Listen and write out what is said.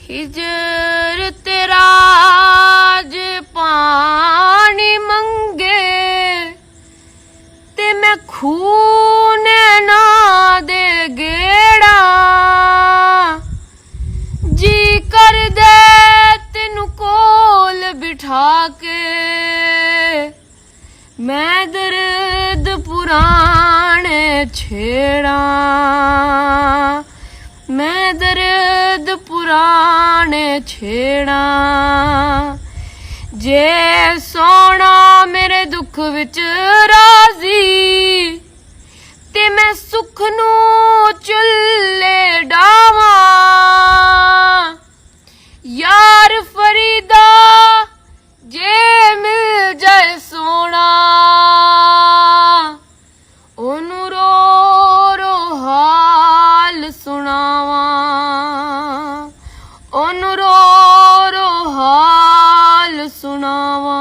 हिजर तेरा आज पानी मंगे ते मैं खून ना दे गेड़ा जी कर दे तेनू कोल बिठा के मैं दर्द पुराने छेड़ा मैं दर्द पुराने छेड़ा जे सोना मेरे दुख विच राजी ते मैं सुख नू चुल्ले डावां यार फरीदा जे मिल जाए सोना ओनू रो रो हाल सुनावा ओनू रो रो हाल सुनावा।